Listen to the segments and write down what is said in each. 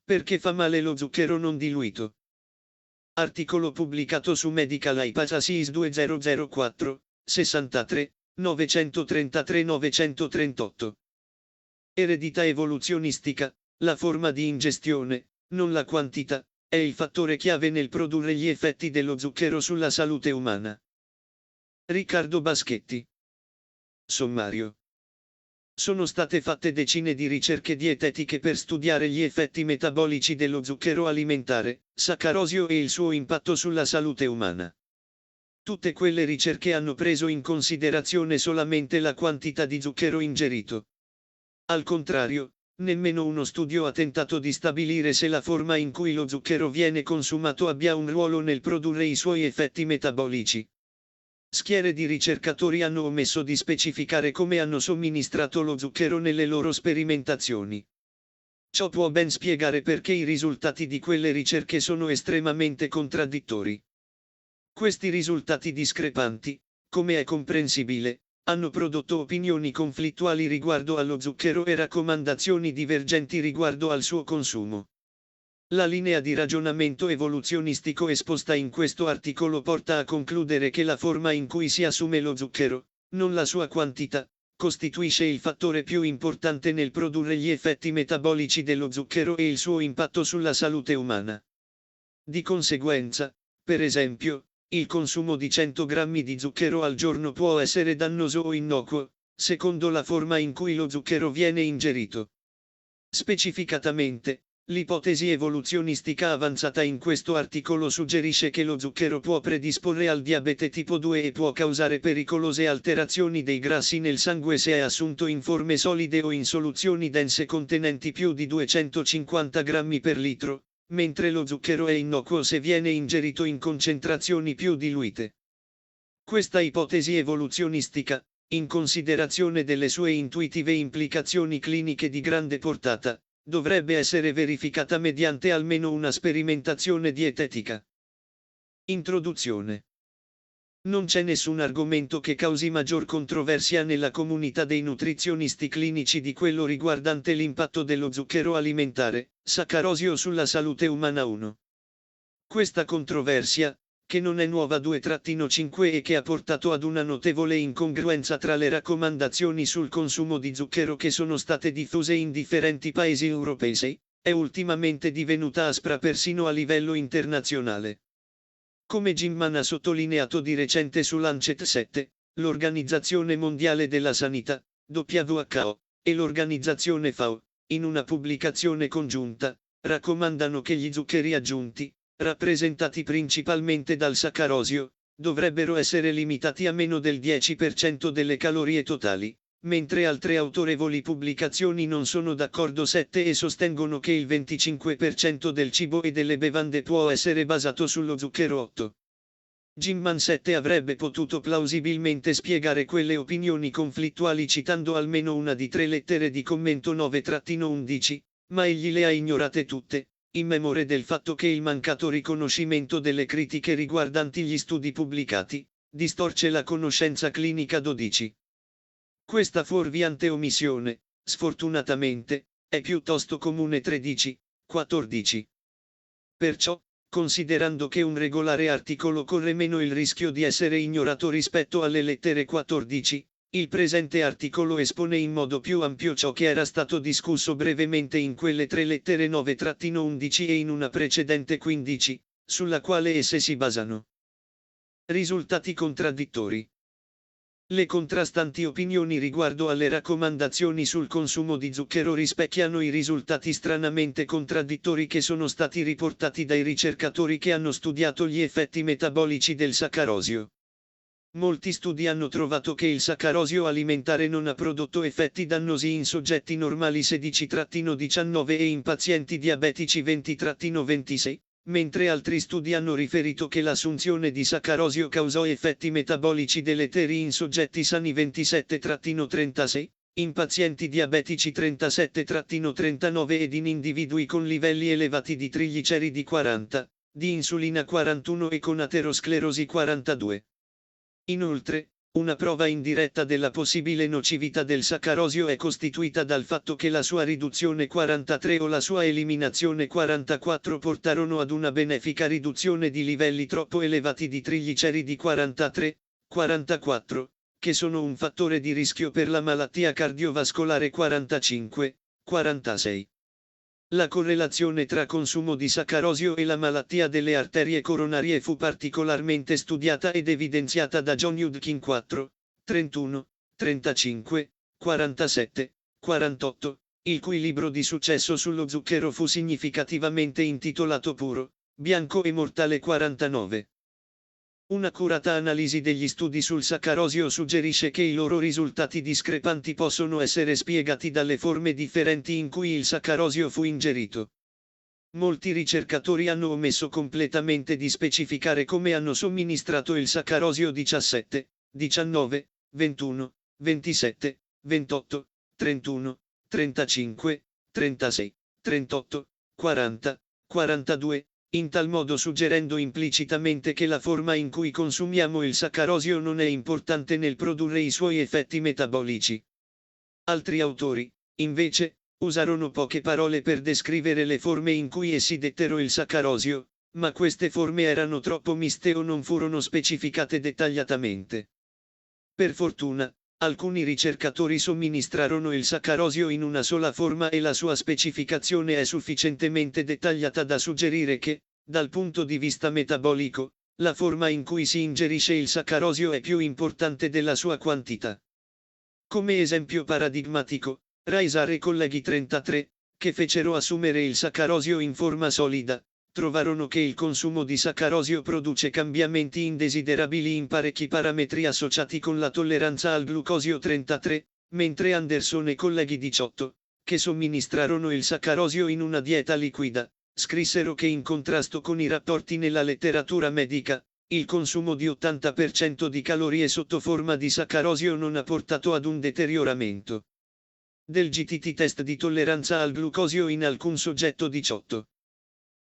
Perché fa male lo zucchero non diluito? Articolo pubblicato su Medical Hypothesis 2004, 63, 933-938. Eredità evoluzionistica, la forma di ingestione, non la quantità, è il fattore chiave nel produrre gli effetti dello zucchero sulla salute umana. Riccardo Baschetti. Sommario. Sono state fatte decine di ricerche dietetiche per studiare gli effetti metabolici dello zucchero alimentare, saccarosio e il suo impatto sulla salute umana. Tutte quelle ricerche hanno preso in considerazione solamente la quantità di zucchero ingerito. Al contrario, nemmeno uno studio ha tentato di stabilire se la forma in cui lo zucchero viene consumato abbia un ruolo nel produrre i suoi effetti metabolici. Schiere di ricercatori hanno omesso di specificare come hanno somministrato lo zucchero nelle loro sperimentazioni. Ciò può ben spiegare perché i risultati di quelle ricerche sono estremamente contraddittori. Questi risultati discrepanti, come è comprensibile, hanno prodotto opinioni conflittuali riguardo allo zucchero e raccomandazioni divergenti riguardo al suo consumo. La linea di ragionamento evoluzionistico esposta in questo articolo porta a concludere che la forma in cui si assume lo zucchero, non la sua quantità, costituisce il fattore più importante nel produrre gli effetti metabolici dello zucchero e il suo impatto sulla salute umana. Di conseguenza, per esempio, il consumo di 100 grammi di zucchero al giorno può essere dannoso o innocuo, secondo la forma in cui lo zucchero viene ingerito. Specificatamente, l'ipotesi evoluzionistica avanzata in questo articolo suggerisce che lo zucchero può predisporre al diabete tipo 2 e può causare pericolose alterazioni dei grassi nel sangue se è assunto in forme solide o in soluzioni dense contenenti più di 250 grammi per litro, mentre lo zucchero è innocuo se viene ingerito in concentrazioni più diluite. Questa ipotesi evoluzionistica, in considerazione delle sue intuitive implicazioni cliniche di grande portata, dovrebbe essere verificata mediante almeno una sperimentazione dietetica. Introduzione. Non c'è nessun argomento che causi maggior controversia nella comunità dei nutrizionisti clinici di quello riguardante l'impatto dello zucchero alimentare, saccarosio sulla salute umana 1. Questa controversia, che non è nuova 2-5 e che ha portato ad una notevole incongruenza tra le raccomandazioni sul consumo di zucchero che sono state diffuse in differenti paesi europei, è ultimamente divenuta aspra persino a livello internazionale. Come Gimman ha sottolineato di recente su Lancet 7, l'Organizzazione Mondiale della Sanità, WHO, e l'Organizzazione FAO, in una pubblicazione congiunta, raccomandano che gli zuccheri aggiunti, rappresentati principalmente dal saccarosio, dovrebbero essere limitati a meno del 10% delle calorie totali, mentre altre autorevoli pubblicazioni non sono d'accordo 7 e sostengono che il 25% del cibo e delle bevande può essere basato sullo zucchero 8. Gimman 7 avrebbe potuto plausibilmente spiegare quelle opinioni conflittuali citando almeno una di 3 lettere di commento 9-11, ma egli le ha ignorate tutte, in memoria del fatto che il mancato riconoscimento delle critiche riguardanti gli studi pubblicati, distorce la conoscenza clinica 12. Questa fuorviante omissione, sfortunatamente, è piuttosto comune 13, 14. Perciò, considerando che un regolare articolo corre meno il rischio di essere ignorato rispetto alle lettere 14, il presente articolo espone in modo più ampio ciò che era stato discusso brevemente in quelle 3 lettere 9-11 e in una precedente 15, sulla quale esse si basano. Risultati contraddittori. Le contrastanti opinioni riguardo alle raccomandazioni sul consumo di zucchero rispecchiano i risultati stranamente contraddittori che sono stati riportati dai ricercatori che hanno studiato gli effetti metabolici del saccarosio. Molti studi hanno trovato che il saccarosio alimentare non ha prodotto effetti dannosi in soggetti normali 16-19 e in pazienti diabetici 20-26, mentre altri studi hanno riferito che l'assunzione di saccarosio causò effetti metabolici deleteri in soggetti sani 27-36, in pazienti diabetici 37-39 ed in individui con livelli elevati di trigliceridi 40, di insulina 41 e con aterosclerosi 42. Inoltre, Una prova indiretta della possibile nocività del saccarosio è costituita dal fatto che la sua riduzione 43 o la sua eliminazione 44 portarono ad una benefica riduzione di livelli troppo elevati di trigliceridi 43, 44, che sono un fattore di rischio per la malattia cardiovascolare 45, 46. La correlazione tra consumo di saccarosio e la malattia delle arterie coronarie fu particolarmente studiata ed evidenziata da John Yudkin 4, 31, 35, 47, 48, il cui libro di successo sullo zucchero fu significativamente intitolato Puro, bianco e mortale 49. Un'accurata analisi degli studi sul saccarosio suggerisce che i loro risultati discrepanti possono essere spiegati dalle forme differenti in cui il saccarosio fu ingerito. Molti ricercatori hanno omesso completamente di specificare come hanno somministrato il saccarosio 17, 19, 21, 27, 28, 31, 35, 36, 38, 40, 42, in tal modo suggerendo implicitamente che la forma in cui consumiamo il saccarosio non è importante nel produrre i suoi effetti metabolici. Altri autori, invece, usarono poche parole per descrivere le forme in cui essi dettero il saccarosio, ma queste forme erano troppo miste o non furono specificate dettagliatamente. Per fortuna, alcuni ricercatori somministrarono il saccarosio in una sola forma e la sua specificazione è sufficientemente dettagliata da suggerire che, dal punto di vista metabolico, la forma in cui si ingerisce il saccarosio è più importante della sua quantità. Come esempio paradigmatico, Raisar e colleghi 33, che fecero assumere il saccarosio in forma solida, trovarono che il consumo di saccarosio produce cambiamenti indesiderabili in parecchi parametri associati con la tolleranza al glucosio 33, mentre Anderson e colleghi 18, che somministrarono il saccarosio in una dieta liquida, scrissero che in contrasto con i rapporti nella letteratura medica, il consumo di 80% di calorie sotto forma di saccarosio non ha portato ad un deterioramento del GTT test di tolleranza al glucosio in alcun soggetto 18.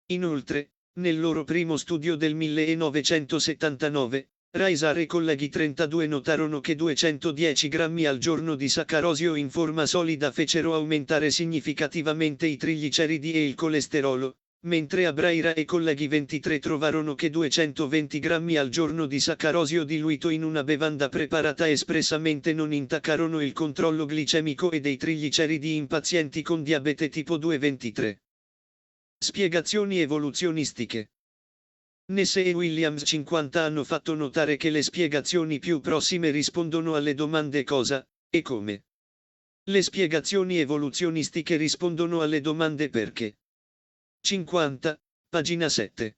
Inoltre, nel loro primo studio del 1979, Raisar e colleghi 32 notarono che 210 grammi al giorno di saccarosio in forma solida fecero aumentare significativamente i trigliceridi e il colesterolo, mentre Abraira e colleghi 23 trovarono che 220 grammi al giorno di saccarosio diluito in una bevanda preparata espressamente non intaccarono il controllo glicemico e dei trigliceridi in pazienti con diabete tipo 2 23. Spiegazioni evoluzionistiche. Nesse e Williams 50 hanno fatto notare che le spiegazioni più prossime rispondono alle domande cosa e come. Le spiegazioni evoluzionistiche rispondono alle domande perché. 50, pagina 7.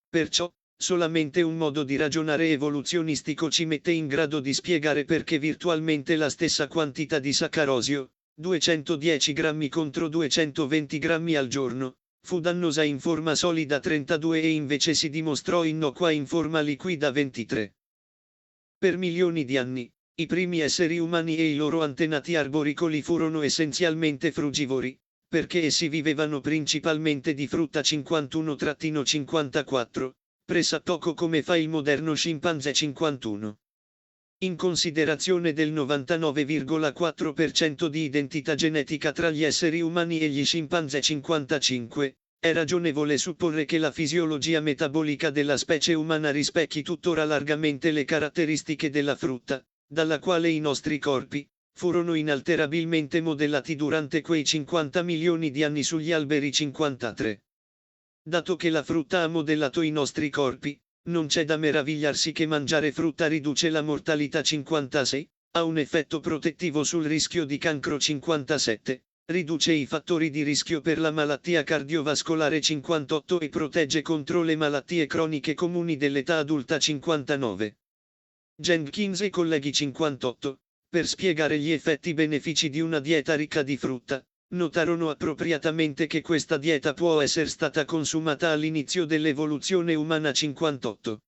Perciò, solamente un modo di ragionare evoluzionistico ci mette in grado di spiegare perché virtualmente la stessa quantità di saccarosio, 210 grammi contro 220 grammi al giorno, fu dannosa in forma solida 32 e invece si dimostrò innocua in forma liquida 23. Per milioni di anni, i primi esseri umani e i loro antenati arboricoli furono essenzialmente frugivori, perché essi vivevano principalmente di frutta 51-54, pressappoco come fa il moderno scimpanzé 51. In considerazione del 99,4% di identità genetica tra gli esseri umani e gli scimpanzé 55, è ragionevole supporre che la fisiologia metabolica della specie umana rispecchi tuttora largamente le caratteristiche della frutta, dalla quale i nostri corpi furono inalterabilmente modellati durante quei 50 milioni di anni sugli alberi 53. Dato che la frutta ha modellato i nostri corpi, non c'è da meravigliarsi che mangiare frutta riduce la mortalità 56, ha un effetto protettivo sul rischio di cancro 57, riduce i fattori di rischio per la malattia cardiovascolare 58 e protegge contro le malattie croniche comuni dell'età adulta 59. Jenkins e colleghi 58, per spiegare gli effetti benefici di una dieta ricca di frutta, notarono appropriatamente che questa dieta può essere stata consumata all'inizio dell'evoluzione umana 58.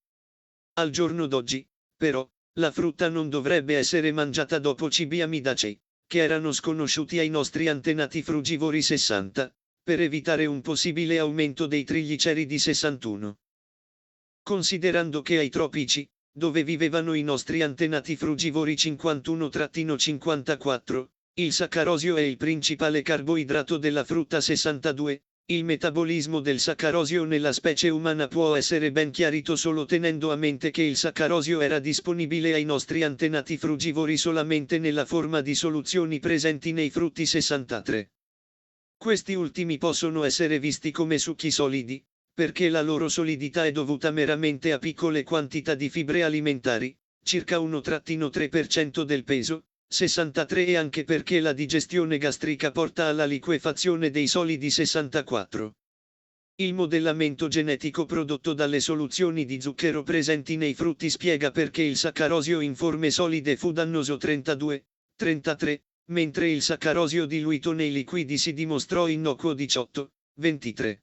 Al giorno d'oggi, però, la frutta non dovrebbe essere mangiata dopo cibi amidacei, che erano sconosciuti ai nostri antenati frugivori 60, per evitare un possibile aumento dei trigliceridi 61. Considerando che ai tropici, dove vivevano i nostri antenati frugivori 51-54, il saccarosio è il principale carboidrato della frutta 62. Il metabolismo del saccarosio nella specie umana può essere ben chiarito solo tenendo a mente che il saccarosio era disponibile ai nostri antenati frugivori solamente nella forma di soluzioni presenti nei frutti 63. Questi ultimi possono essere visti come succhi solidi, perché la loro solidità è dovuta meramente a piccole quantità di fibre alimentari, circa 1-3% del peso, 63, e anche perché la digestione gastrica porta alla liquefazione dei solidi 64. Il modellamento genetico prodotto dalle soluzioni di zucchero presenti nei frutti spiega perché il saccarosio in forme solide fu dannoso 32-33, mentre il saccarosio diluito nei liquidi si dimostrò innocuo 18-23.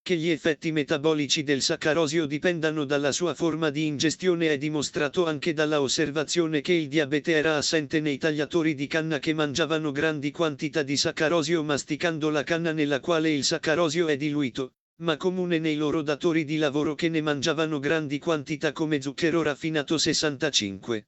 Che gli effetti metabolici del saccarosio dipendano dalla sua forma di ingestione è dimostrato anche dalla osservazione che il diabete era assente nei tagliatori di canna che mangiavano grandi quantità di saccarosio masticando la canna nella quale il saccarosio è diluito, ma comune nei loro datori di lavoro che ne mangiavano grandi quantità come zucchero raffinato 65.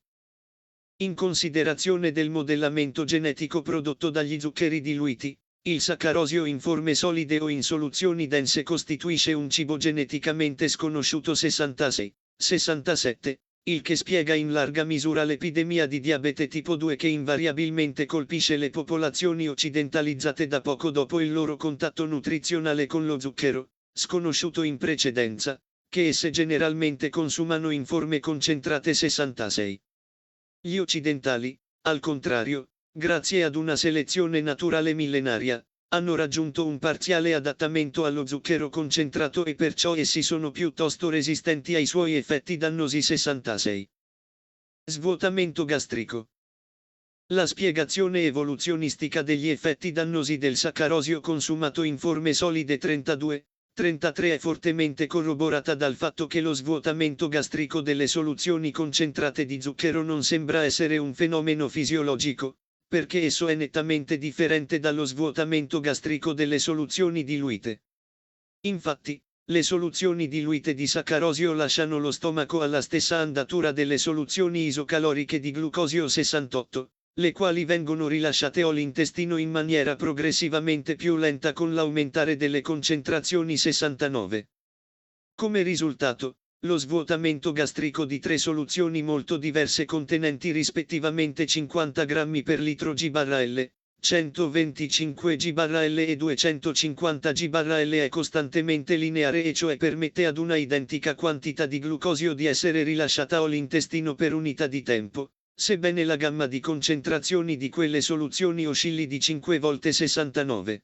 In considerazione del modellamento genetico prodotto dagli zuccheri diluiti, il saccarosio in forme solide o in soluzioni dense costituisce un cibo geneticamente sconosciuto 66-67, il che spiega in larga misura l'epidemia di diabete tipo 2 che invariabilmente colpisce le popolazioni occidentalizzate da poco dopo il loro contatto nutrizionale con lo zucchero, sconosciuto in precedenza, che esse generalmente consumano in forme concentrate 66. Gli occidentali, al contrario, grazie ad una selezione naturale millenaria, hanno raggiunto un parziale adattamento allo zucchero concentrato e perciò essi sono piuttosto resistenti ai suoi effetti dannosi 66. Svuotamento gastrico. La spiegazione evoluzionistica degli effetti dannosi del saccarosio consumato in forme solide 32-33 è fortemente corroborata dal fatto che lo svuotamento gastrico delle soluzioni concentrate di zucchero non sembra essere un fenomeno fisiologico, perché esso è nettamente differente dallo svuotamento gastrico delle soluzioni diluite. Infatti, le soluzioni diluite di saccarosio lasciano lo stomaco alla stessa andatura delle soluzioni isocaloriche di glucosio 68, le quali vengono rilasciate all'intestino in maniera progressivamente più lenta con l'aumentare delle concentrazioni 69. Come risultato, lo svuotamento gastrico di tre soluzioni molto diverse contenenti rispettivamente 50 grammi per litro G/L, 125 G/L e 250 G/L è costantemente lineare e cioè permette ad una identica quantità di glucosio di essere rilasciata all'intestino per unità di tempo, sebbene la gamma di concentrazioni di quelle soluzioni oscilli di 5 volte 69.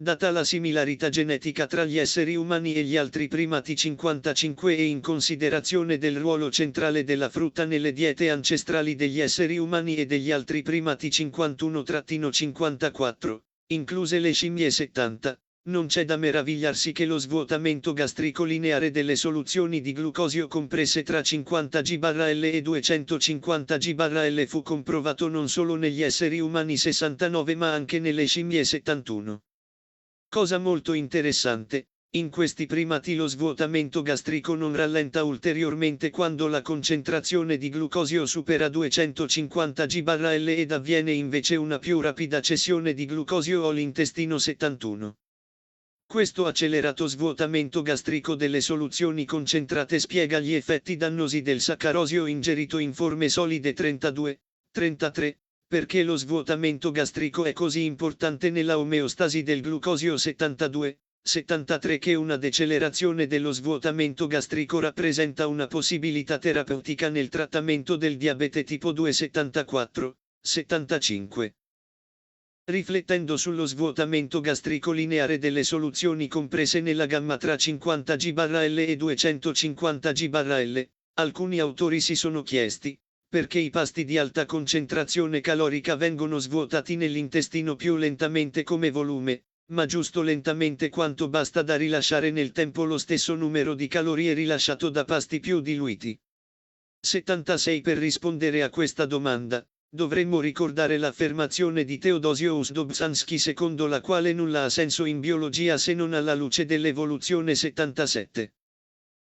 Data la similarità genetica tra gli esseri umani e gli altri primati 55 e in considerazione del ruolo centrale della frutta nelle diete ancestrali degli esseri umani e degli altri primati 51-54, incluse le scimmie 70, non c'è da meravigliarsi che lo svuotamento gastrico lineare delle soluzioni di glucosio compresse tra 50 G/L e 250 G/L fu comprovato non solo negli esseri umani 69 ma anche nelle scimmie 71. Cosa molto interessante, in questi primati lo svuotamento gastrico non rallenta ulteriormente quando la concentrazione di glucosio supera 250 G/L ed avviene invece una più rapida cessione di glucosio all'intestino 71. Questo accelerato svuotamento gastrico delle soluzioni concentrate spiega gli effetti dannosi del saccarosio ingerito in forme solide 32-33. Perché lo svuotamento gastrico è così importante nella omeostasi del glucosio 72-73 che una decelerazione dello svuotamento gastrico rappresenta una possibilità terapeutica nel trattamento del diabete tipo 2 74-75. Riflettendo sullo svuotamento gastrico lineare delle soluzioni comprese nella gamma tra 50 G/L e 250 G/L, alcuni autori si sono chiesti perché i pasti di alta concentrazione calorica vengono svuotati nell'intestino più lentamente come volume, ma giusto lentamente quanto basta da rilasciare nel tempo lo stesso numero di calorie rilasciato da pasti più diluiti. 76. Per rispondere a questa domanda, dovremmo ricordare l'affermazione di Teodosius Dobzhansky secondo la quale nulla ha senso in biologia se non alla luce dell'evoluzione 77.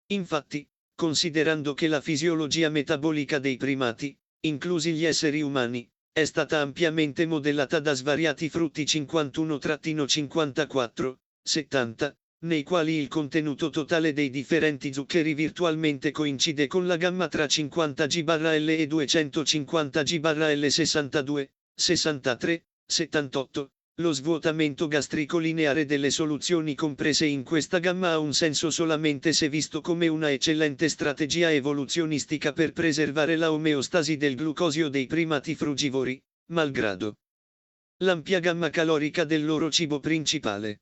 Infatti, considerando che la fisiologia metabolica dei primati, inclusi gli esseri umani, è stata ampiamente modellata da svariati frutti 51-54, 70, nei quali il contenuto totale dei differenti zuccheri virtualmente coincide con la gamma tra 50 G/L e 250 G/L 62, 63, 78. Lo svuotamento gastrico lineare delle soluzioni comprese in questa gamma ha un senso solamente se visto come una eccellente strategia evoluzionistica per preservare la omeostasi del glucosio dei primati frugivori, malgrado l'ampia gamma calorica del loro cibo principale.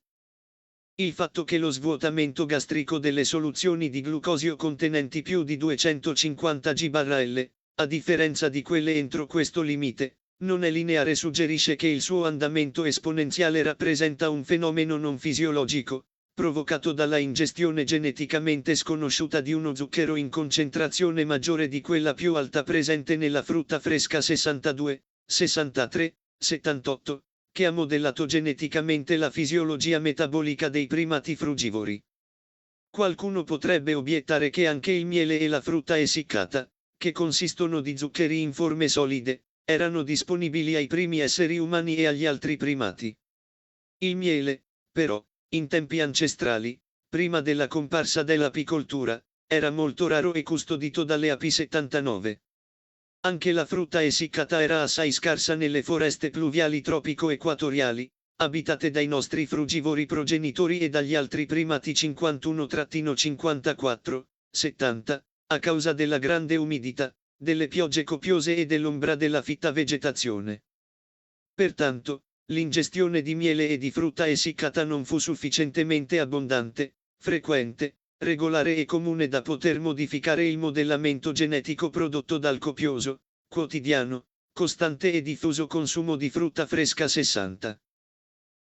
Il fatto che lo svuotamento gastrico delle soluzioni di glucosio contenenti più di 250 G/L, a differenza di quelle entro questo limite, non è lineare suggerisce che il suo andamento esponenziale rappresenta un fenomeno non fisiologico, provocato dalla ingestione geneticamente sconosciuta di uno zucchero in concentrazione maggiore di quella più alta presente nella frutta fresca 62, 63, 78, che ha modellato geneticamente la fisiologia metabolica dei primati frugivori. Qualcuno potrebbe obiettare che anche il miele e la frutta essiccata, che consistono di zuccheri in forme solide, erano disponibili ai primi esseri umani e agli altri primati. Il miele, però, in tempi ancestrali, prima della comparsa dell'apicoltura, era molto raro e custodito dalle api 79. Anche la frutta essiccata era assai scarsa nelle foreste pluviali tropico-equatoriali, abitate dai nostri frugivori progenitori e dagli altri primati 51-54, 70, a causa della grande umidità, delle piogge copiose e dell'ombra della fitta vegetazione. Pertanto, l'ingestione di miele e di frutta essiccata non fu sufficientemente abbondante, frequente, regolare e comune da poter modificare il modellamento genetico prodotto dal copioso, quotidiano, costante e diffuso consumo di frutta fresca 60.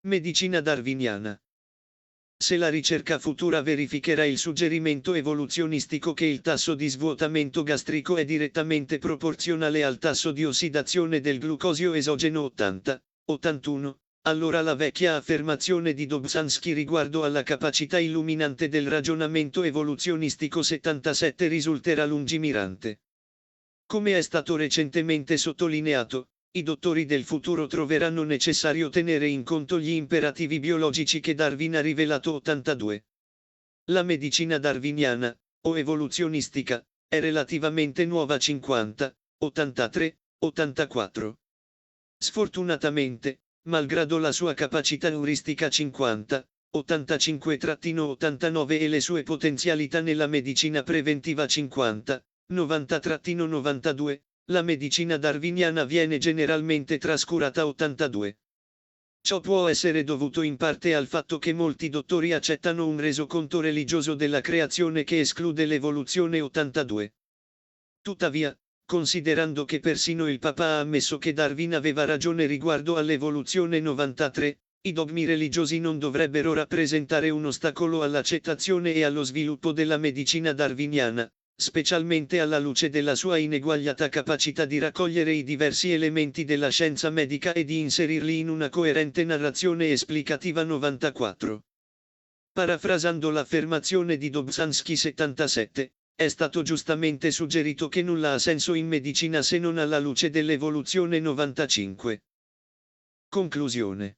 Medicina darwiniana. Se la ricerca futura verificherà il suggerimento evoluzionistico che il tasso di svuotamento gastrico è direttamente proporzionale al tasso di ossidazione del glucosio esogeno 80, 81, allora la vecchia affermazione di Dobzhansky riguardo alla capacità illuminante del ragionamento evoluzionistico 77 risulterà lungimirante. Come è stato recentemente sottolineato, i dottori del futuro troveranno necessario tenere in conto gli imperativi biologici che Darwin ha rivelato 82. La medicina darwiniana, o evoluzionistica, è relativamente nuova 50, 83, 84. Sfortunatamente, malgrado la sua capacità euristica 50, 85-89 e le sue potenzialità nella medicina preventiva 50, 90-92, la medicina darwiniana viene generalmente trascurata 82. Ciò può essere dovuto in parte al fatto che molti dottori accettano un resoconto religioso della creazione che esclude l'evoluzione 82. Tuttavia, considerando che persino il Papa ha ammesso che Darwin aveva ragione riguardo all'evoluzione 93, i dogmi religiosi non dovrebbero rappresentare un ostacolo all'accettazione e allo sviluppo della medicina darwiniana, specialmente alla luce della sua ineguagliata capacità di raccogliere i diversi elementi della scienza medica e di inserirli in una coerente narrazione esplicativa 94. Parafrasando l'affermazione di Dobzhansky 77, è stato giustamente suggerito che nulla ha senso in medicina se non alla luce dell'evoluzione 95. Conclusione.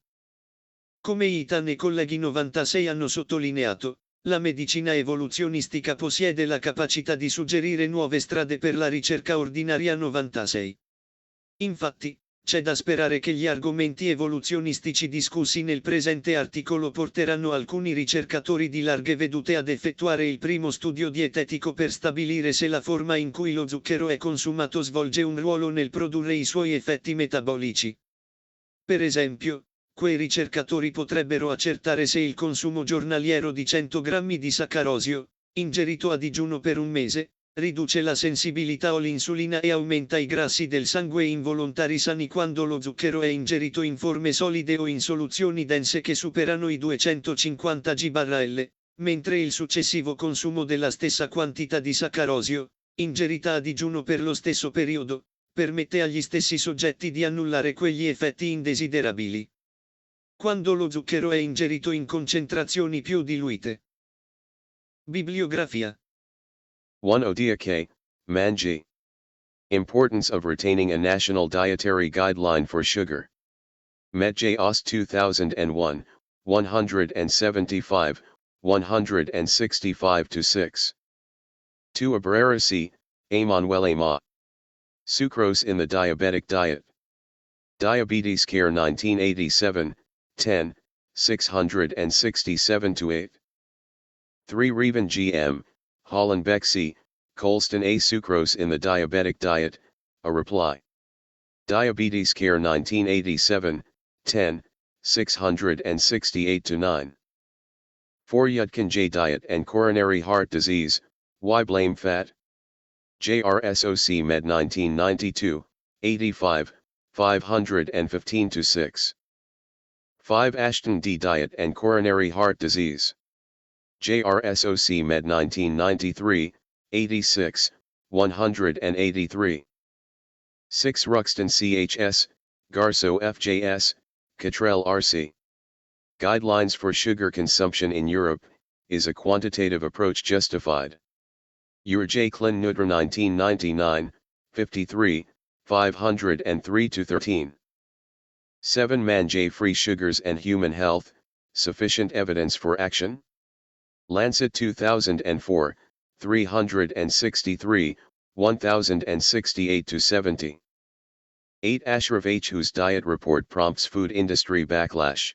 Come Ethan e colleghi 96 hanno sottolineato, la medicina evoluzionistica possiede la capacità di suggerire nuove strade per la ricerca ordinaria 96. Infatti, c'è da sperare che gli argomenti evoluzionistici discussi nel presente articolo porteranno alcuni ricercatori di larghe vedute ad effettuare il primo studio dietetico per stabilire se la forma in cui lo zucchero è consumato svolge un ruolo nel produrre i suoi effetti metabolici. Per esempio, quei ricercatori potrebbero accertare se il consumo giornaliero di 100 grammi di saccarosio, ingerito a digiuno per un mese, riduce la sensibilità all'insulina e aumenta i grassi del sangue involontari sani quando lo zucchero è ingerito in forme solide o in soluzioni dense che superano i 250 G/L, mentre il successivo consumo della stessa quantità di saccarosio, ingerita a digiuno per lo stesso periodo, permette agli stessi soggetti di annullare quegli effetti indesiderabili. Quando lo zucchero è ingerito in concentrazioni più diluite. Bibliografia. 1 Odia K. Manji. Importance of retaining a national dietary guideline for sugar. Medj Os 2001, 175, 165 to 6. 2 Abrera C. Emanuele Ma. Sucrose in the diabetic diet. Diabetes Care 1987, 10, 667 to 8. 3 Revan GM, Hollenbeck C. Colston A. Sucrose in the diabetic diet, a reply. Diabetes Care 1987, 10, 668 to 9. 4 Yudkin J. Diet and coronary heart disease, why blame fat? JRSOC Med 1992, 85, 515 to 6. 5 Ashton D. Diet and coronary heart disease. JRSOC Med 1993, 86, 183. 6 Ruxton CHS, Garceau FJS, Cottrell RC. Guidelines for sugar consumption in Europe, is a quantitative approach justified? J. Klin Nudra 1999, 53, 503 to 13. 7 Man J. Free Sugars and Human Health, Sufficient Evidence for Action? Lancet 2004, 363, 1068 to 70. 8 Ashraf H. whose diet report prompts food industry backlash.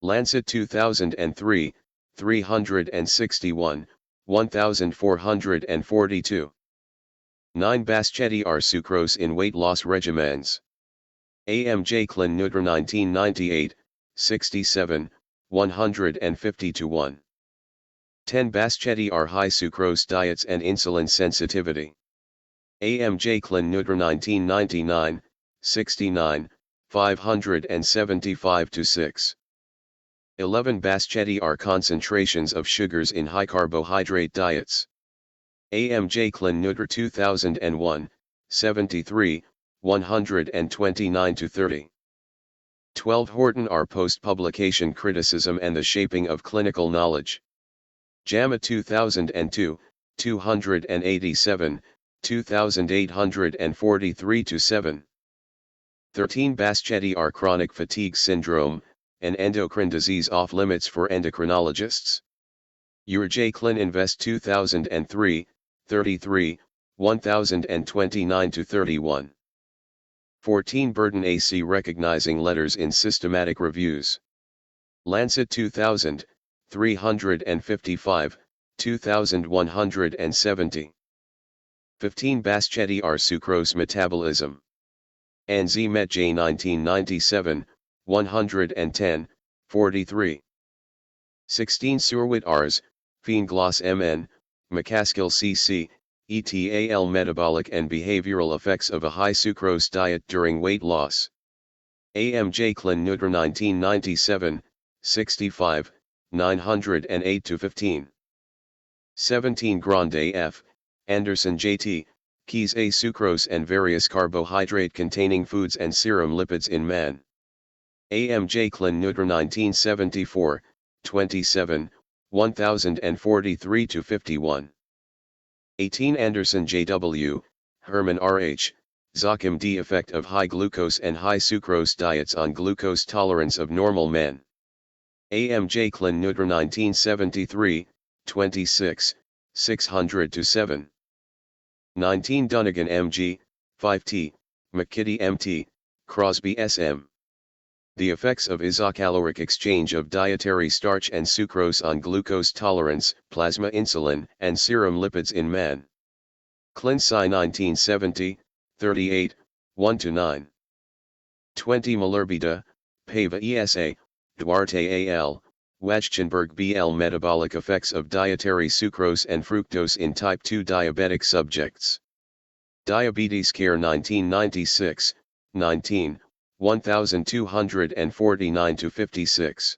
Lancet 2003, 361, 1442. 9 Baschetti R. Sucrose in weight loss regimens. AMJ Klin Nudra 1998, 67, 150 to 1. 10 Baschetti R. High sucrose diets and insulin sensitivity. AMJ Klin Nudra 1999, 69, 575 to 6. 11 Baschetti R. Concentrations of sugars in high carbohydrate diets. AMJ Klin Nudra 2001, 73, 129 to 30. 12 Horton R. Post-publication criticism and the shaping of clinical knowledge. JAMA 2002, 287, 2843 to 7. 13 Baschetti R. Chronic fatigue syndrome, an endocrine disease off limits for endocrinologists. J. Klin Invest 2003, 33, 1029 to 31. 14 Burden AC recognizing letters in systematic reviews. Lancet 2000, 355, 2170. 15 Baschetti R. Sucrose metabolism. NZ Met J 1997, 110, 43. 16 Surwit Rs, Feengloss MN, McCaskill CC, ETAL metabolic and behavioral effects of a high sucrose diet during weight loss. AMJ Klin Nudra 1997, 65, 908 to 15. 17 Grande F, Anderson JT, Keys A sucrose and various carbohydrate containing foods and serum lipids in man. AMJ Klin Nudra 1974, 27, 1043 to 51. 18 Anderson JW, Herman RH, Zokim D. Effect of high glucose and high sucrose diets on glucose tolerance of normal men. AMJ Klin Nudra 1973, 26, 600 to 7. 19 Dunnigan MG, 5T, McKitty MT, Crosby SM. The effects of isocaloric exchange of dietary starch and sucrose on glucose tolerance, plasma insulin, and serum lipids in man. Klinsci 1970, 38, 1-9. 20 Malerbida, Pava ESA, Duarte AL, Wajchenberg BL. Metabolic effects of dietary sucrose and fructose in type 2 diabetic subjects. Diabetes Care 1996, 19, 1249 to 56.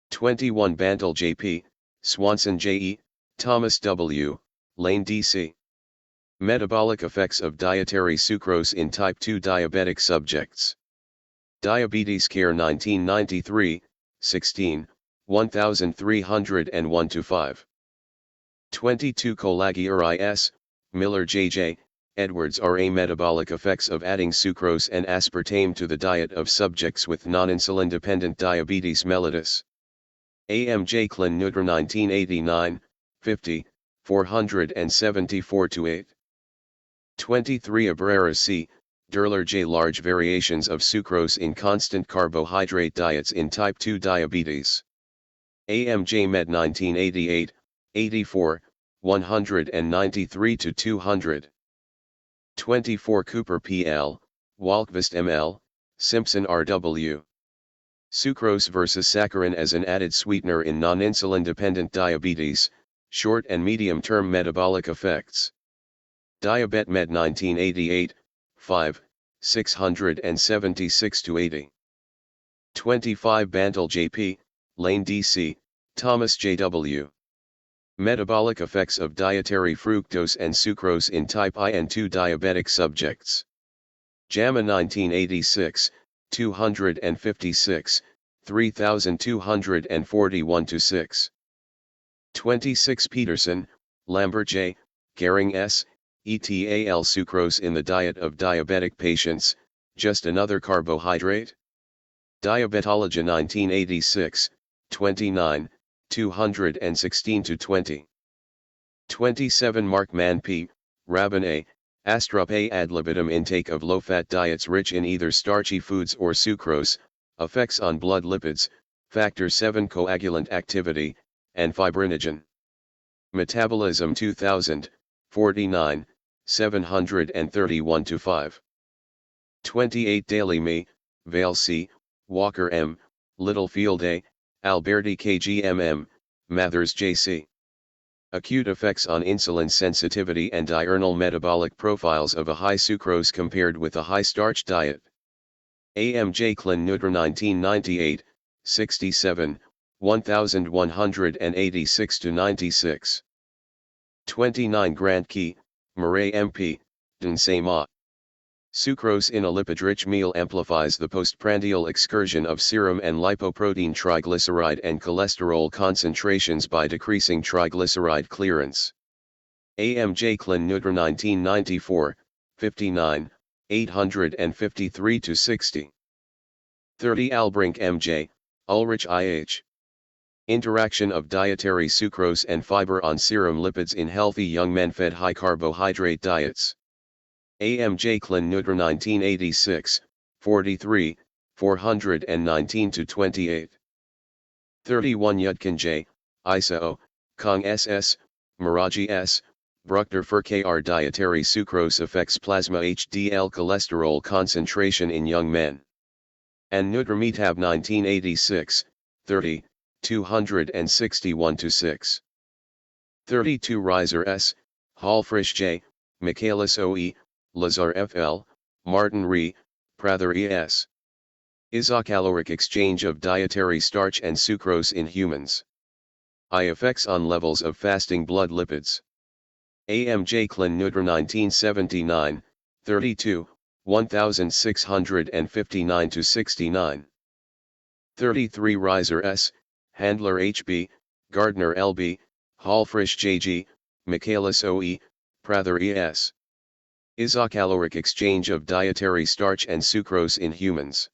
21 Bantle JP, Swanson JE, Thomas W., Lane DC. Metabolic effects of dietary sucrose in type 2 diabetic subjects. Diabetes Care 1993, 16, 1301 to 5. 22 Colagier Miller J.J., Edwards R.A. Metabolic effects of adding sucrose and aspartame to the diet of subjects with non-insulin-dependent diabetes mellitus. A.M.J. Klin Nutri 1989, 50, 474-8. 23 Abrera C. Derler J. Large variations of sucrose in constant carbohydrate diets in type 2 diabetes. A.M.J. Med 1988, 84, 193-200. 24 Cooper P.L., Walkvist M.L., Simpson R.W. Sucrose versus saccharin as an added sweetener in non-insulin-dependent diabetes, short and medium-term metabolic effects. Diabet Med 1988, 5, 676-80. 25 Bantle J.P., Lane D.C., Thomas J.W. Metabolic effects of dietary fructose and sucrose in type I and II diabetic subjects. JAMA 1986, 256, 3241-6. 26 Peterson, Lambert J., Gehring S., ETAL sucrose in the diet of diabetic patients, just another carbohydrate? Diabetology 1986, 29, 216-20. 27 Mark Mann P., Rabin A., Astrup A. Ad libitum intake of low-fat diets rich in either starchy foods or sucrose, effects on blood lipids, factor 7 coagulant activity, and fibrinogen. Metabolism 2000, 49, 731-5. 28 Daily Me, Vale C., Walker M., Littlefield A., Alberti KGMM, Mathers JC. Acute effects on insulin sensitivity and diurnal metabolic profiles of a high sucrose compared with a high starch diet. AMJ Klin Nutri 1998, 67, 1186-96. 29 Grant Key, Murray MP, Densema. Sucrose in a lipid-rich meal amplifies the postprandial excursion of serum and lipoprotein triglyceride and cholesterol concentrations by decreasing triglyceride clearance. AMJ Klin Nutri 1994, 59, 853-60. 30 Albrink MJ, Ulrich IH. Interaction of dietary sucrose and fiber on serum lipids in healthy young men fed high carbohydrate diets. AMJ Klin Nutri 1986, 43, 419-28. 31 Yudkin J., Isa O., Kong SS, Miraji S., Bruckner for KR dietary sucrose affects plasma HDL cholesterol concentration in young men. And Nutrimetab 1986, 30, 261-6. 32 Reiser S., Hallfrisch J., Michaelis O.E., Lazar F.L., Martin Re., Prather E.S. Isocaloric exchange of dietary starch and sucrose in humans. I effects on levels of fasting blood lipids. AMJ Klin Nutri 1979, 32, 1659-69. 33 Reiser S., Handler H.B., Gardner L.B., Hallfrisch J.G., Michaelis O.E., Prather E.S. Isocaloric exchange of dietary starch and sucrose in humans.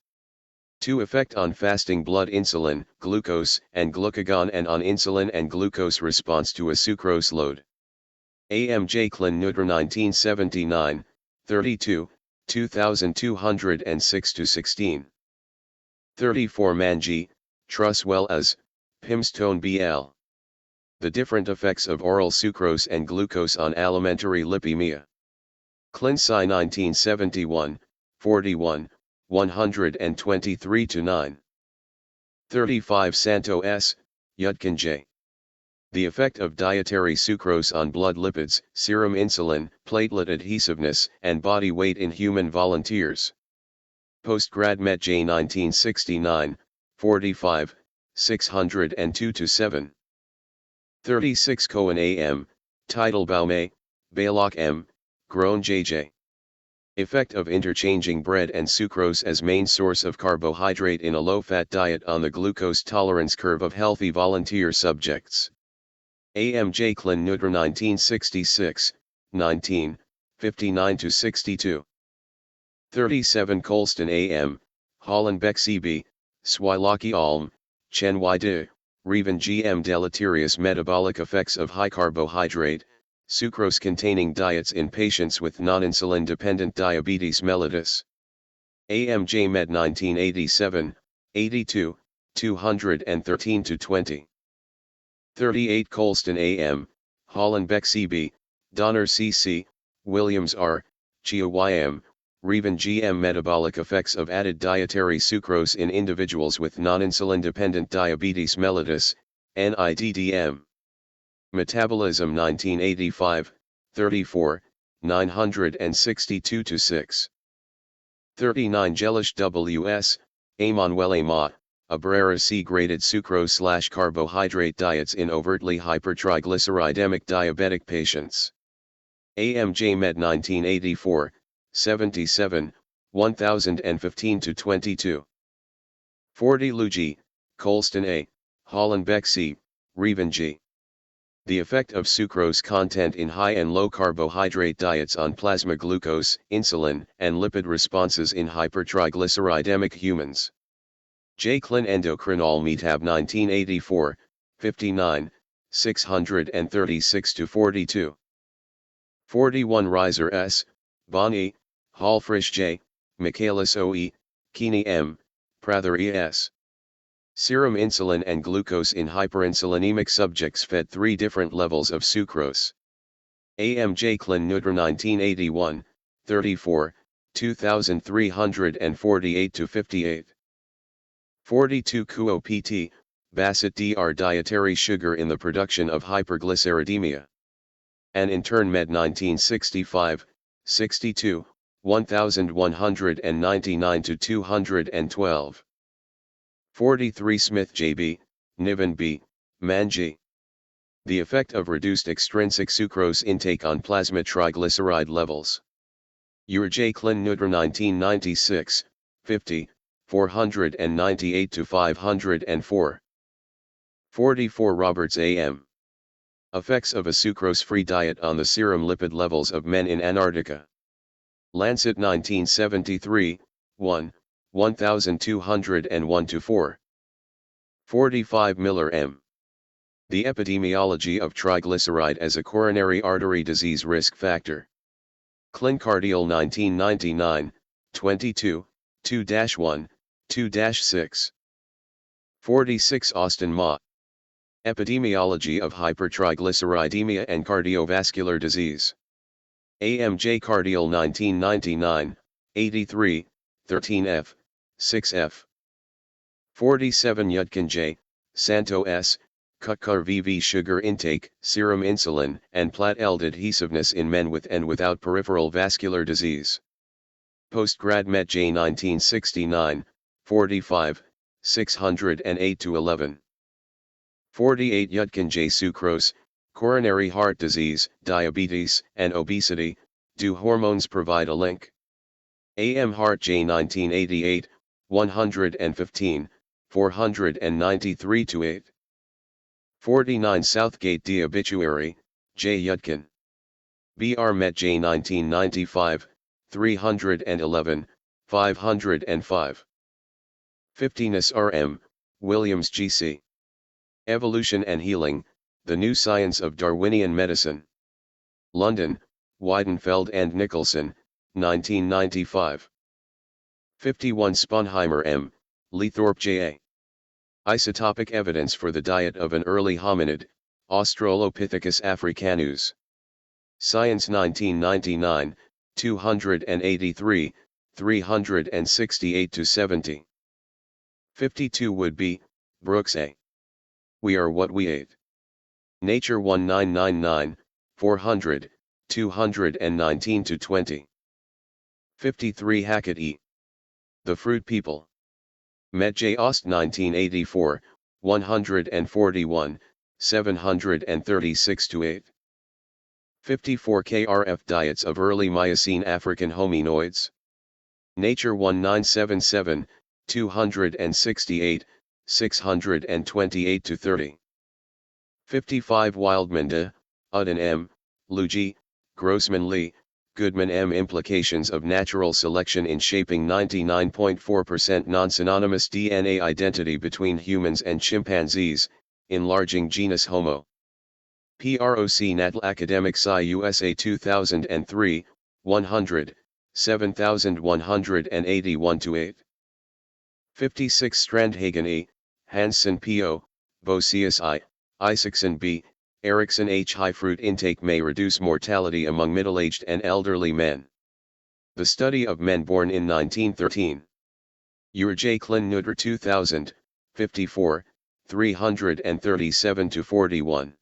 2 Effect on fasting blood insulin, glucose, and glucagon and on insulin and glucose response to a sucrose load. AMJ Klin Nutri 1979, 32, 2206-16. 34 Manji, Truswell as, Pimstone BL. The different effects of oral sucrose and glucose on alimentary lipemia. Clinsci 1971, 41, 123-9. 35 Santo S., Yudkin J. The effect of dietary sucrose on blood lipids, serum insulin, platelet adhesiveness, and body weight in human volunteers. Postgrad Met J 1969, 45, 602-7. 36 Cohen A.M., Teitelbaum A., Baylock M., Grown J.J. Effect of interchanging bread and sucrose as main source of carbohydrate in a low-fat diet on the glucose tolerance curve of healthy volunteer subjects. AMJ Clen Nutra 1966, 19, 59-62. 37 Colston AM, Hollenbeck CB, Swilaki Alm, Chen Yde, Reven GM Deleterious metabolic effects of high carbohydrate, sucrose containing diets in patients with non-insulin dependent diabetes mellitus. AMJ Med 1987, 82, 213-20. 38 Colston AM, Hollenbeck CB, Donner CC, Williams R, Chia YM, Reven GM Metabolic effects of added dietary sucrose in individuals with non-insulin dependent diabetes mellitus, NIDDM. Metabolism 1985, 34, 962-6. 39 Gelish WS, Emanuele Ma, Abrera C-graded sucrose/carbohydrate diets in overtly hypertriglyceridemic diabetic patients. AMJ Med 1984, 77, 1015-22. 40 Luigi, Colston A, Hollenbeck C, Reven G. The effect of sucrose content in high and low carbohydrate diets on plasma glucose, insulin, and lipid responses in hypertriglyceridemic humans. J. Clen Endocrinol Metab 1984, 59, 636-42. 41 Reiser S, Boni, Hallfrisch J, Michaelis O. E., Keeney M, Prather E. S. Serum insulin and glucose in hyperinsulinemic subjects fed 3 different levels of sucrose. AMJ Clen Nutra 1981, 34, 2348-58. 42 Kuo PT, Bassett Dr. Dietary sugar in the production of hyperglyceridemia. And in turn Med 1965, 62, 1199-212. 43 Smith J.B., Niven B., Manji. The effect of reduced extrinsic sucrose intake on plasma triglyceride levels. Ur J. Clen Nutra 1996, 50, 498-504. 44 Roberts A.M. Effects of a sucrose-free diet on the serum lipid levels of men in Antarctica. Lancet 1973, 1, 1201-4. 45 Miller M. The epidemiology of triglyceride as a coronary artery disease risk factor. ClinCardial 1999, 22, 2-1, 2-6. 46 Austin Ma. Epidemiology of hypertriglyceridemia and cardiovascular disease. AMJ Cardial 1999, 83, 13F, 6F. 47 Yudkin J, Santo S, Kutkar VV sugar intake, serum insulin, and plat-eld adhesiveness in men with and without peripheral vascular disease. Postgrad Met J 1969, 45, 608-11. 48 Yudkin J sucrose, coronary heart disease, diabetes, and obesity, do hormones provide a link? AM Hart J 1988, 115, 493-8. 49 Southgate D obituary, J Yudkin. BR Met J 1995, 311, 505. 50 RM, Williams GC. Evolution and Healing, The New Science of Darwinian Medicine. London, Weidenfeld and Nicholson, 1995. 51 Sponheimer M, Leethorpe J.A. Isotopic evidence for the diet of an early hominid, Australopithecus africanus. Science 1999, 283, 368-70. 52 Would-be, Brooks A. We Are What We Ate. Nature 1999, 400, 219-20. 53 Hackett E. The Fruit People. Met J. Ost 1984, 141, 736-8. 54 KRF Diets of Early Miocene African Hominoids. Nature 1977, 268, 628-30. 55 Wildman de, Uden M, Luigi, Grossman Lee, Goodman M. Implications of natural selection in shaping 99.4% non-synonymous DNA identity between humans and chimpanzees, enlarging genus Homo. PROC Natal Academic Sci USA 2003, 100, 7181-8. 56 Strandhagen E, Hansen P.O., Bosius I, Isaacson B., Erickson H. High fruit intake may reduce mortality among middle-aged and elderly men. The study of men born in 1913. J. Klin Nudra 2000, 54, 337-41.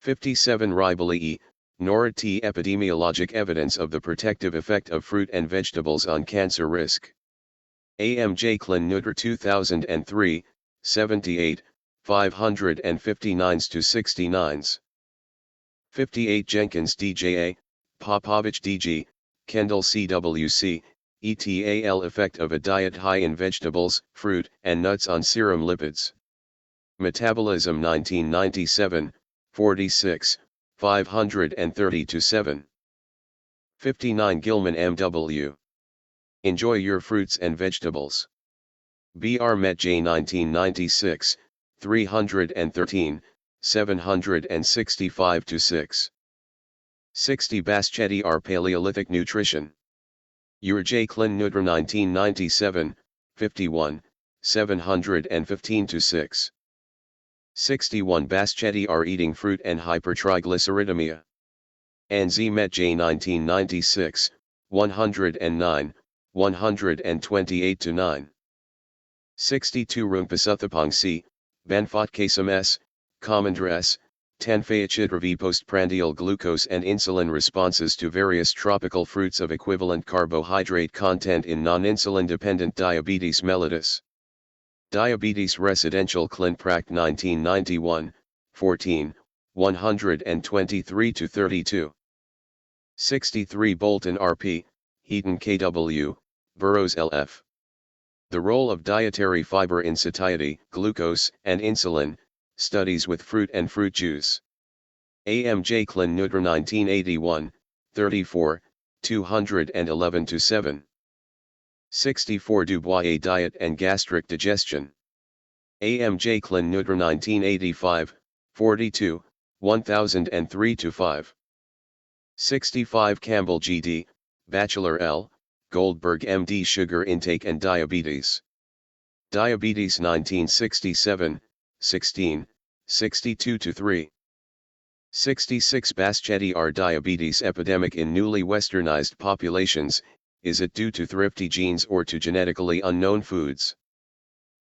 57 Ribali E, Nora T. Epidemiologic evidence of the protective effect of fruit and vegetables on cancer risk. J. Klin Nudra 2003, 78, 559-69. 58 Jenkins D.J.A., Popovich D.G., Kendall C.W.C., ETAL effect of a diet high in vegetables, fruit, and nuts on serum lipids. Metabolism 1997, 46, 530-7. 59 Gilman M.W. Enjoy your fruits and vegetables. B.R. Met J. 1996, 313, 765-6. 60 Baschetti R. Paleolithic Nutrition. J. Klin Nudra 1997, 51, 715-6. 61 Baschetti R. Eating Fruit and Hypertriglyceridemia. Z. Met J. 1996, 109, 128-9. 62 Rungpasuthapong C. Benfotkasam S. Commandra S. Tenfayachidra postprandial glucose and insulin responses to various tropical fruits of equivalent carbohydrate content in non-insulin-dependent diabetes mellitus. Diabetes Residential Clin-Pract 1991, 14, 123-32. 63 Bolton R.P., Heaton K.W., Burroughs L.F. The role of dietary fiber in satiety, glucose, and insulin, studies with fruit and fruit juice. J. Klin Nudra 1981, 34, 211-7. 64 Dubois Diet and Gastric Digestion. J. Klin Nudra 1985, 42, 1003-5. 65 Campbell G.D., Bachelor L., Goldberg M.D. Sugar Intake and Diabetes. Diabetes 1967, 16, 62-3. 66 Baschetti R. Diabetes epidemic in newly westernized populations, is it due to thrifty genes or to genetically unknown foods?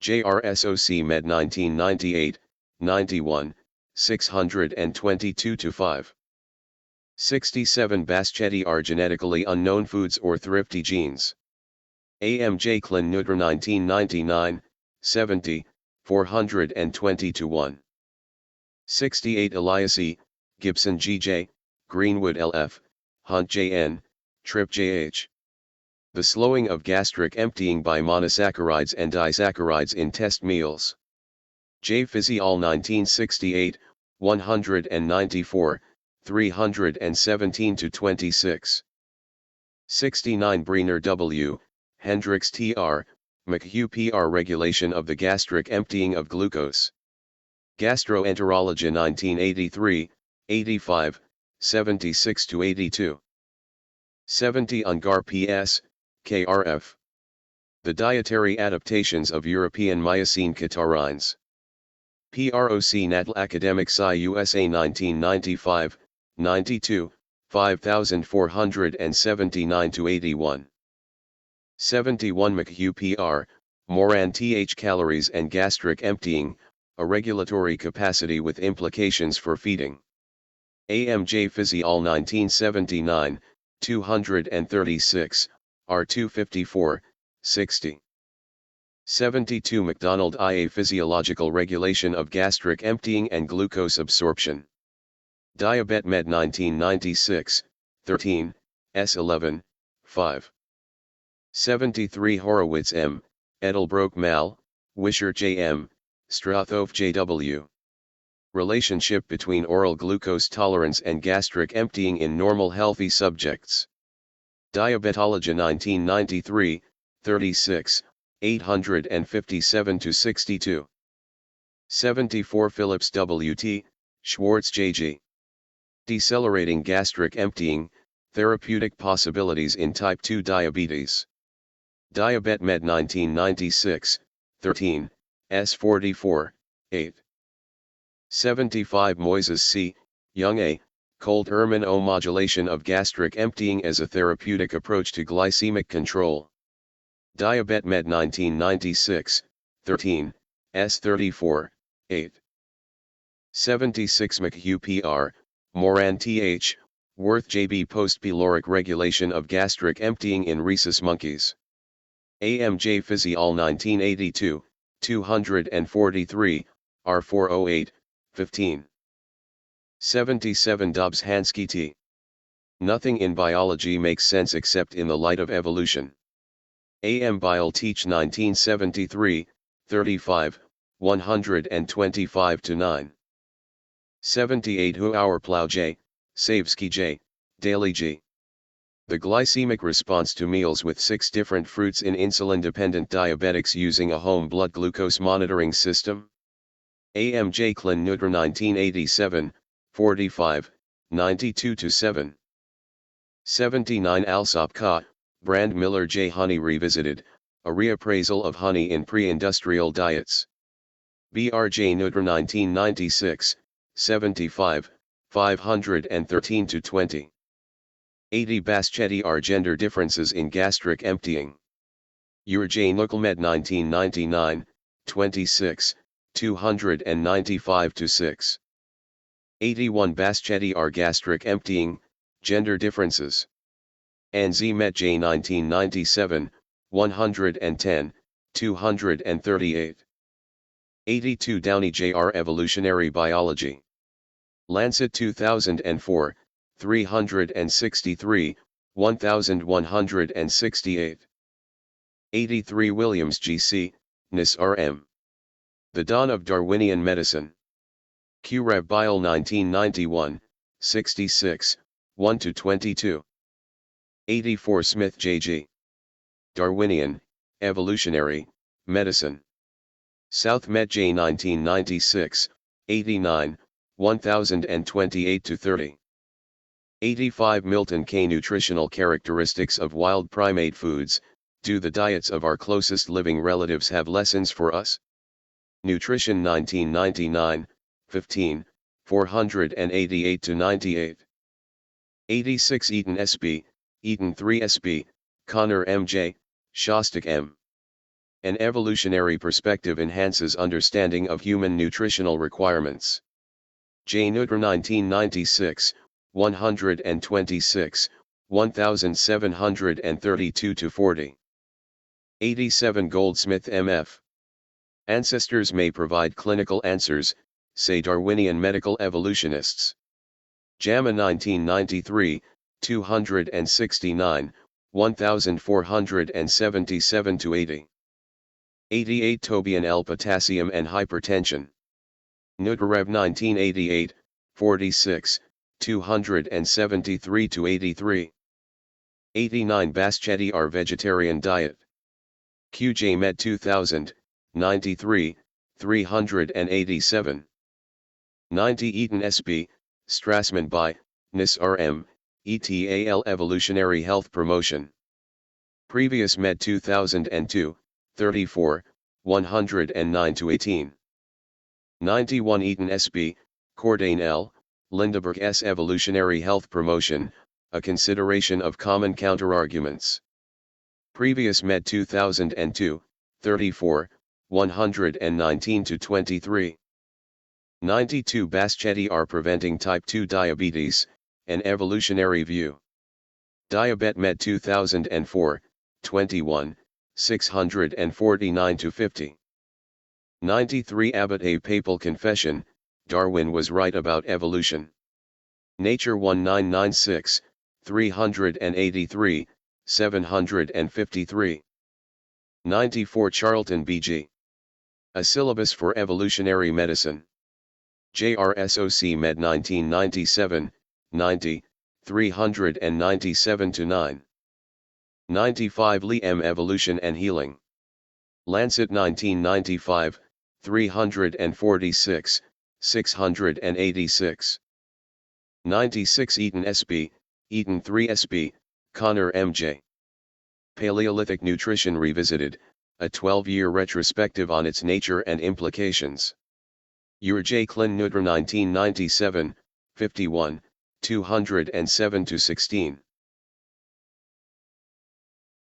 JRSOC Med 1998, 91, 622-5. 67 Baschetti R. Genetically unknown foods or thrifty genes. J. Klin Nudra 1999, 70, 420-1. 68 Elias E., Gibson G.J., Greenwood L.F., Hunt J.N., Tripp J.H. The slowing of gastric emptying by monosaccharides and disaccharides in test meals. J. Fizzy Al 1968, 194, 317-26. 69 Breener W., Hendricks T.R., McHugh P.R. Regulation of the gastric emptying of glucose. Gastroenterology 1983, 85, 76-82. 70 Ungar P.S., KRF. The Dietary Adaptations of European Miocene Catarrhines. PROC Natal Academic Sci USA 1995, 92, 5479-81. 71 McHugh P.R., Moran Th Calories and Gastric Emptying, a Regulatory Capacity with Implications for Feeding. J. Fizzy Al 1979, 236, R254, 60. 72 McDonald IA Physiological Regulation of Gastric Emptying and Glucose Absorption. Diabet Med 1996, 13, S11, 5. 73 Horowitz M., Edelbroek Mal, Wisher J.M., Strathoff J.W. Relationship between oral glucose tolerance and gastric emptying in normal healthy subjects. Diabetology 1993, 36, 857-62. 74 Phillips W.T., Schwartz J.G. Decelerating gastric emptying, therapeutic possibilities in type 2 diabetes. DiabetMed 1996, 13, S44, 8. 75 Moises C., Young A., Cold Ermin O. Modulation of gastric emptying as a therapeutic approach to glycemic control. DiabetMed 1996, 13, S34, 8. 76 McHugh Pr., Moran Th., Worth J.B. Post-pyloric regulation of gastric emptying in rhesus monkeys. AMJ Physiol 1982, 243, R408, 15. 77 Dobbs Hansky T. Nothing in biology makes sense except in the light of evolution. AM Bile Teach 1973, 35, 125-9. 78 Hu Hour Plow J, Savsky J, Daily G. The glycemic response to meals with 6 different fruits in insulin-dependent diabetics using a home blood glucose monitoring system. AMJ Klin Nutra 1987, 45, 92-7. 79 Alsop Ka, Brand Miller J. Honey Revisited, a reappraisal of honey in pre-industrial diets. BRJ Nutra 1996, 75, 513-20. 80 Baschetti are gender differences in gastric emptying. Urj Nuclemed 1999, 26, 295-6. 81 Baschetti are gastric emptying, gender differences. Anzi Met J 1997, 110, 238. 82 Downey Jr. Evolutionary Biology. Lancet 2004, 363, 1168. 83 Williams G.C., Nis R.M. The Dawn of Darwinian Medicine. QRev Bile 1991, 66, 1-22. 84 Smith J.G. Darwinian, Evolutionary, Medicine. South Met J 1996, 89, 1028-30. 85 Milton K. Nutritional Characteristics of Wild Primate Foods. Do the diets of our closest living relatives have lessons for us? Nutrition 1999, 15, 488-98. 86 Eaton S.B., Eaton 3 S.B., Connor M.J., Shostak M. An evolutionary perspective enhances understanding of human nutritional requirements. J. Nutra 1996, 126, 1732-40. 87 Goldsmith M.F. Ancestors may provide clinical answers, say Darwinian medical evolutionists. JAMA 1993, 269, 1477-80. 88 Tobian L. Potassium and hypertension. Nutrarev 1988, 46, 273-83. 89 Baschetti R. Vegetarian Diet. QJ Med 2000, 93, 387. 90 Eaton S.B., Strassman by, Nis R.M., ETAL Evolutionary Health Promotion. Previous Med 2002, 34, 109-18. 91 Eaton S.B., Cordain L., Lindeberg S. Evolutionary Health Promotion, a consideration of common counterarguments. Previous Med 2002, 34, 119-23. 92 Baschetti are preventing type 2 diabetes, an evolutionary view. DiabetMed 2004, 21, 649-50. 93 Abbott A Papal Confession, Darwin was right about evolution. Nature 1996, 383, 753. 94 Charlton B.G. A Syllabus for Evolutionary Medicine. JRSOC Med 1997, 90, 397-9. 95 Li M Evolution and Healing. Lancet 1995, 346, 686. 96 Eaton SB, Eaton 3 SB, Connor MJ. Paleolithic Nutrition Revisited, a 12-year retrospective on its nature and implications. J. Klin Nudra 1997, 51, 207-16.